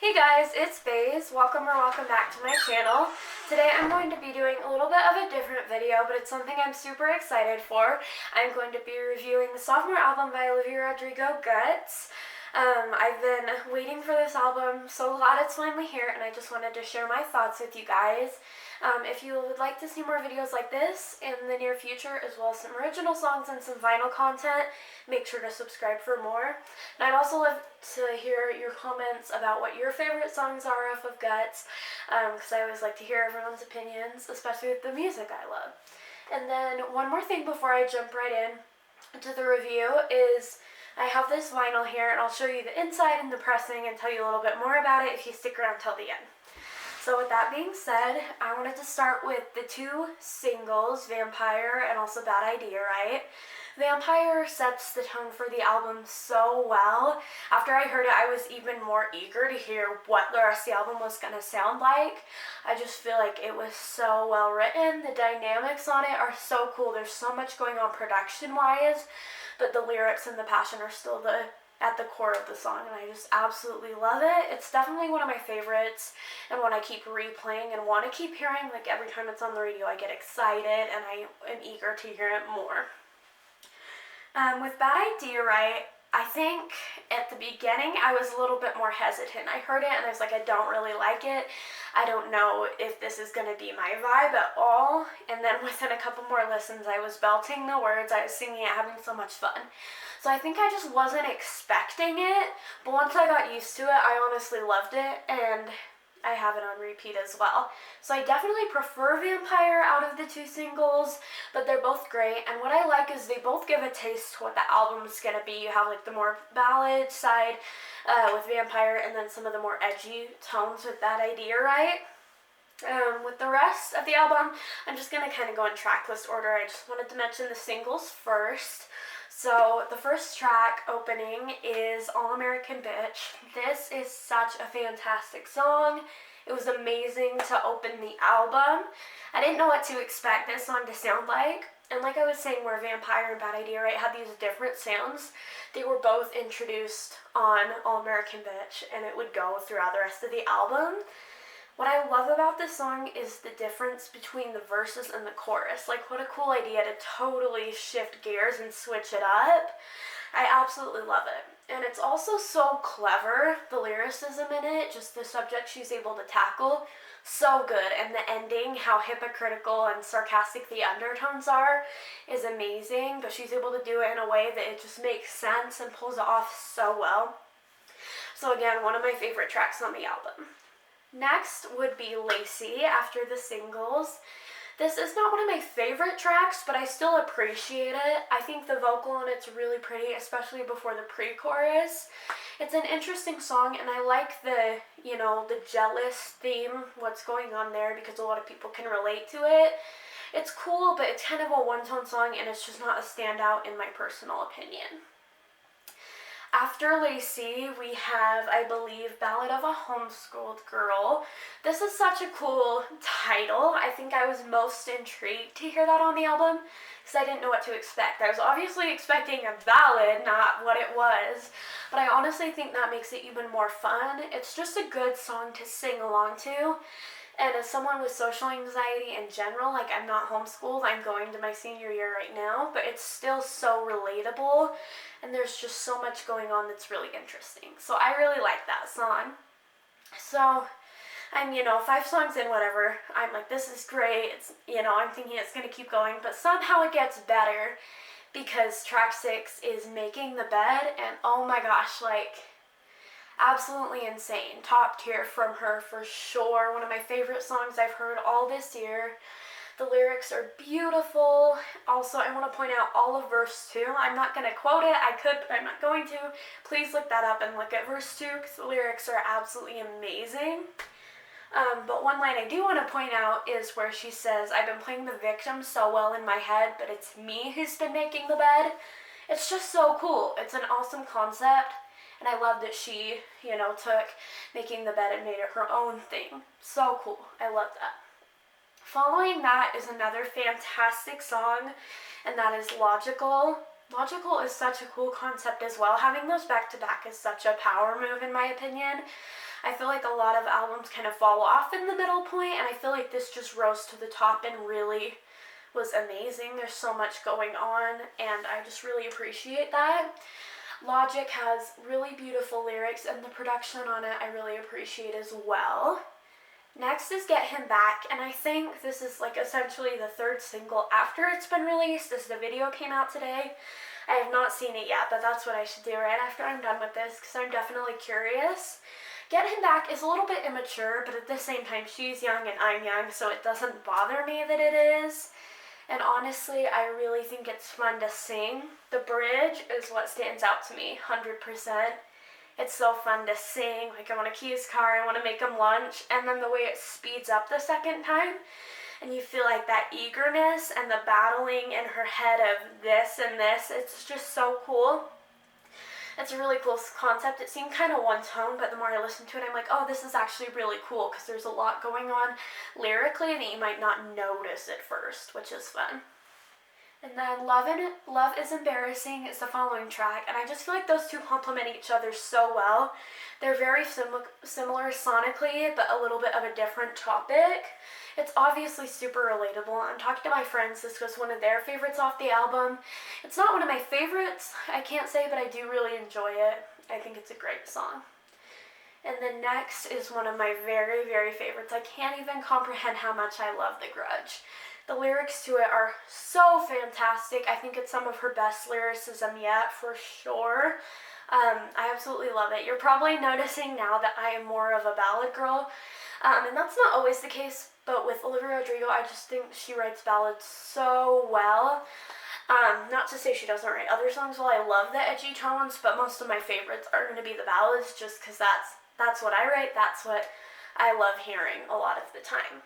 Hey guys, it's BAIZE. Welcome back to my channel. Today I'm going to be doing a little bit of a different video, but it's something I'm super excited for. I'm going to be reviewing the sophomore album by Olivia Rodrigo, Guts. I've been waiting for this album, so glad it's finally here, and I just wanted to share my thoughts with you guys. If you would like to see more videos like this in the near future, as well as some original songs and some vinyl content, make sure to subscribe for more. And I'd also love to hear your comments about what your favorite songs are off of Guts, because I always like to hear everyone's opinions, especially with the music I love. And then one more thing before I jump right in to the review is I have this vinyl here, and I'll show you the inside and the pressing and tell you a little bit more about it if you stick around till the end. So with that being said, I wanted to start with the two singles, Vampire and also Bad Idea, right? Vampire sets the tone for the album so well. After I heard it, I was even more eager to hear what the rest of the album was going to sound like. I just feel like it was so well written. The dynamics on it are so cool. There's so much going on production-wise, but the lyrics and the passion are still at the core of the song, and I just absolutely love it. It's definitely one of my favorites, and one I keep replaying and want to keep hearing. Like every time it's on the radio, I get excited and I am eager to hear it more. With Bad Idea, right, I think at the beginning I was a little bit more hesitant. I heard it and I was like, I don't really like it. I don't know if this is going to be my vibe at all. And then within a couple more listens, I was belting the words, I was singing it, having so much fun. So I think I just wasn't expecting it, but once I got used to it, I honestly loved it, and I have it on repeat as well. So I definitely prefer Vampire out of the two singles, but they're both great, and what I like is they both give a taste to what the album is going to be. You have like the more ballad side with Vampire, and then some of the more edgy tones with That Idea, right? With the rest of the album, I'm just going to kind of go in track list order. I just wanted to mention the singles first. So the first track, Opening, is All American Bitch. This is such a fantastic song. It was amazing to open the album. I didn't know what to expect this song to sound like. And like I was saying, where Vampire and Bad Idea, right, had these different sounds, they were both introduced on All American Bitch, and it would go throughout the rest of the album. What I love about this song is the difference between the verses and the chorus. Like, what a cool idea to totally shift gears and switch it up. I absolutely love it. And it's also so clever, the lyricism in it, just the subject she's able to tackle. So good. And the ending, how hypocritical and sarcastic the undertones are, is amazing. But she's able to do it in a way that it just makes sense and pulls it off so well. So again, one of my favorite tracks on the album. Next would be Lacey after the singles. This is not one of my favorite tracks, but I still appreciate it. I think the vocal on it's really pretty, especially before the pre-chorus. It's an interesting song, and I like the jealous theme, what's going on there, because a lot of people can relate to it. It's cool, but it's kind of a one-tone song, and it's just not a standout in my personal opinion. After Lacey, we have, I believe, Ballad of a Homeschooled Girl. This is such a cool title. I think I was most intrigued to hear that on the album because I didn't know what to expect. I was obviously expecting a ballad, not what it was, but I honestly think that makes it even more fun. It's just a good song to sing along to. And as someone with social anxiety in general, like I'm not homeschooled, I'm going to my senior year right now, but it's still so relatable, and there's just so much going on that's really interesting. So I really like that song. So I'm, 5 songs in, whatever, I'm like, this is great, it's, I'm thinking it's going to keep going, but somehow it gets better because track 6 is Making the Bed, and oh my gosh, like, absolutely insane. Top tier from her for sure. One of my favorite songs I've heard all this year. The lyrics are beautiful. Also, I want to point out all of verse 2. I'm not going to quote it. I could, but I'm not going to. Please look that up and look at verse 2 because the lyrics are absolutely amazing. But one line I do want to point out is where she says, I've been playing the victim so well in my head, but it's me who's been making the bed. It's just so cool. It's an awesome concept. And I love that she, took Making the Bed and made it her own thing. So cool. I love that. Following that is another fantastic song, and that is Logical. Logical is such a cool concept as well. Having those back-to-back is such a power move in my opinion. I feel like a lot of albums kind of fall off in the middle point, and I feel like this just rose to the top and really was amazing. There's so much going on, and I just really appreciate that. Logic has really beautiful lyrics, and the production on it I really appreciate as well. Next is Get Him Back, and I think this is like essentially the third single after it's been released, as the video came out today. I have not seen it yet, but that's what I should do right after I'm done with this, because I'm definitely curious. Get Him Back is a little bit immature, but at the same time she's young and I'm young, so it doesn't bother me that it is. And honestly, I really think it's fun to sing. The bridge is what stands out to me, 100%. It's so fun to sing. Like, I want to key his car, I want to make him lunch, and then the way it speeds up the second time, and you feel like that eagerness and the battling in her head of this and this, it's just so cool. It's a really cool concept. It seemed kind of one tone, but the more I listen to it, I'm like, oh, this is actually really cool, because there's a lot going on lyrically that you might not notice at first, which is fun. And then Love is Embarrassing is the following track, and I just feel like those two complement each other so well. They're very similar sonically, but a little bit of a different topic. It's obviously super relatable. I'm talking to my friends. This was one of their favorites off the album. It's not one of my favorites, I can't say, but I do really enjoy it. I think it's a great song. And then next is one of my very, very favorites. I can't even comprehend how much I love The Grudge. The lyrics to it are so fantastic. I think it's some of her best lyricism yet, for sure. I absolutely love it. You're probably noticing now that I am more of a ballad girl, and that's not always the case, but with Olivia Rodrigo, I just think she writes ballads so well. Not to say she doesn't write other songs well. I love the edgy tones, but most of my favorites are going to be the ballads, just because that's what I write. That's what I love hearing a lot of the time.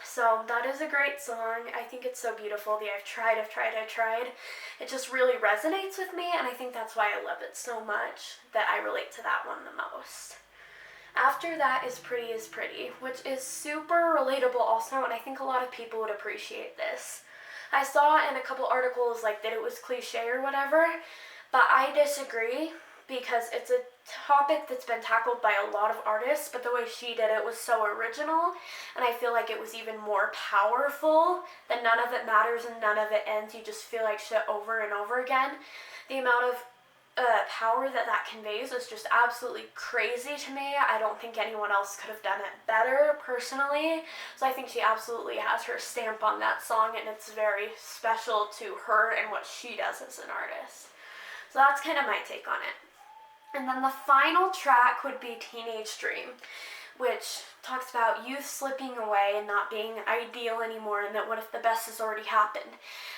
So that is a great song. I think it's so beautiful. I've tried. It just really resonates with me, and I think that's why I love it so much, that I relate to that one the most. After that is Pretty is Pretty, which is super relatable also, and I think a lot of people would appreciate this. I saw in a couple articles like that it was cliche or whatever, but I disagree, because it's a topic that's been tackled by a lot of artists, but the way she did it was so original, and I feel like it was even more powerful, that none of it matters and none of it ends. You just feel like shit over and over again. The amount of power that conveys is just absolutely crazy to me. I don't think anyone else could have done it better, personally. So I think she absolutely has her stamp on that song, and it's very special to her and what she does as an artist. So that's kind of my take on it. And then the final track would be Teenage Dream, which talks about youth slipping away and not being ideal anymore, and that what if the best has already happened.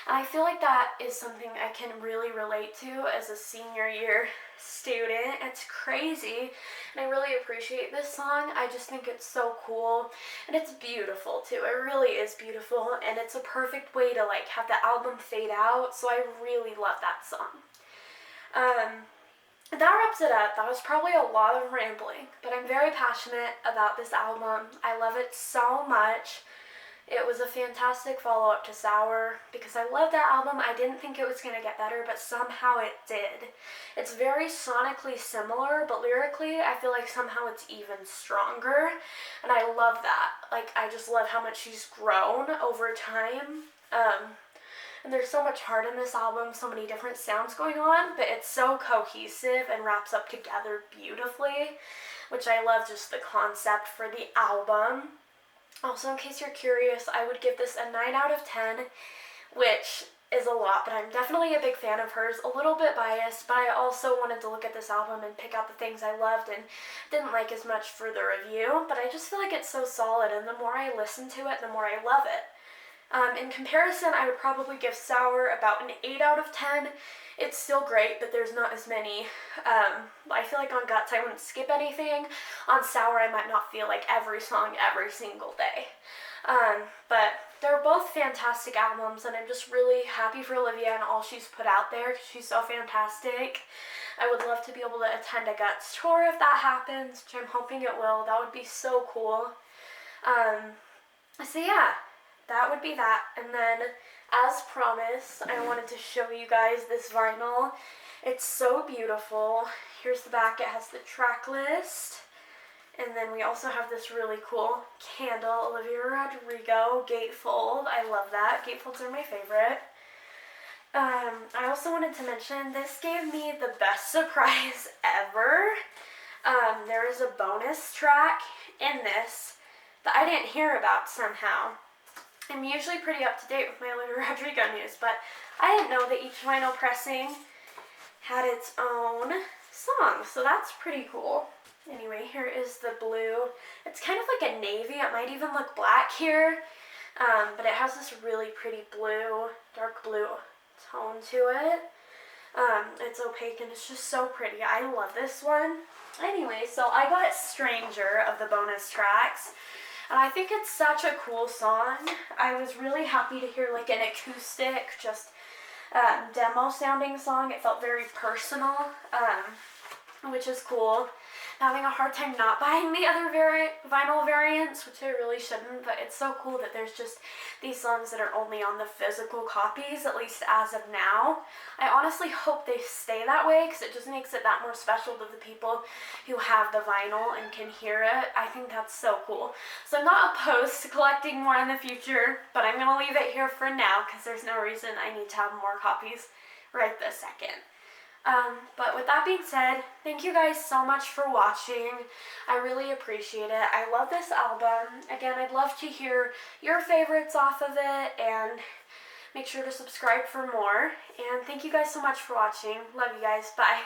And I feel like that is something I can really relate to as a senior year student. It's crazy, and I really appreciate this song. I just think it's so cool, and it's beautiful too. It really is beautiful, and it's a perfect way to like have the album fade out, so I really love that song. That wraps it up. That was probably a lot of rambling, but I'm very passionate about this album. I love it so much. It was a fantastic follow-up to Sour, because I love that album. I didn't think it was going to get better, but somehow it did. It's very sonically similar, but lyrically, I feel like somehow it's even stronger, and I love that. Like, I just love how much she's grown over time. And there's so much heart in this album, so many different sounds going on, but it's so cohesive and wraps up together beautifully, which I love just the concept for the album. Also, in case you're curious, I would give this a 9 out of 10, which is a lot, but I'm definitely a big fan of hers. A little bit biased, but I also wanted to look at this album and pick out the things I loved and didn't like as much for the review, but I just feel like it's so solid, and the more I listen to it, the more I love it. In comparison, I would probably give Sour about an 8 out of 10. It's still great, but there's not as many. I feel like on Guts I wouldn't skip anything. On Sour I might not feel like every song every single day. But they're both fantastic albums, and I'm just really happy for Olivia and all she's put out there, because she's so fantastic. I would love to be able to attend a Guts tour if that happens, which I'm hoping it will. That would be so cool. So yeah. That would be that. And then, as promised, I wanted to show you guys this vinyl. It's so beautiful. Here's the back. It has the track list. And then we also have this really cool candle, Olivia Rodrigo gatefold. I love that. Gatefolds are my favorite. I also wanted to mention this gave me the best surprise ever. There is a bonus track in this that I didn't hear about somehow. I'm usually pretty up to date with my Olivia Rodrigo news, but I didn't know that each vinyl pressing had its own song, so that's pretty cool. Anyway, here is the blue. It's kind of like a navy. It might even look black here, but it has this really pretty blue, dark blue tone to it. It's opaque and it's just so pretty. I love this one. Anyway, so I got Stranger of the bonus tracks, and I think it's such a cool song. I was really happy to hear like an acoustic, just demo sounding song. It felt very personal, which is cool. I'm having a hard time not buying the other vinyl variants, which I really shouldn't, but it's so cool that there's just these songs that are only on the physical copies, at least as of now. I honestly hope they stay that way, because it just makes it that more special to the people who have the vinyl and can hear it. I think that's so cool. So I'm not opposed to collecting more in the future, but I'm going to leave it here for now, because there's no reason I need to have more copies right this second. But with that being said, thank you guys so much for watching. I really appreciate it. I love this album. Again, I'd love to hear your favorites off of it, and make sure to subscribe for more. And thank you guys so much for watching. Love you guys. Bye.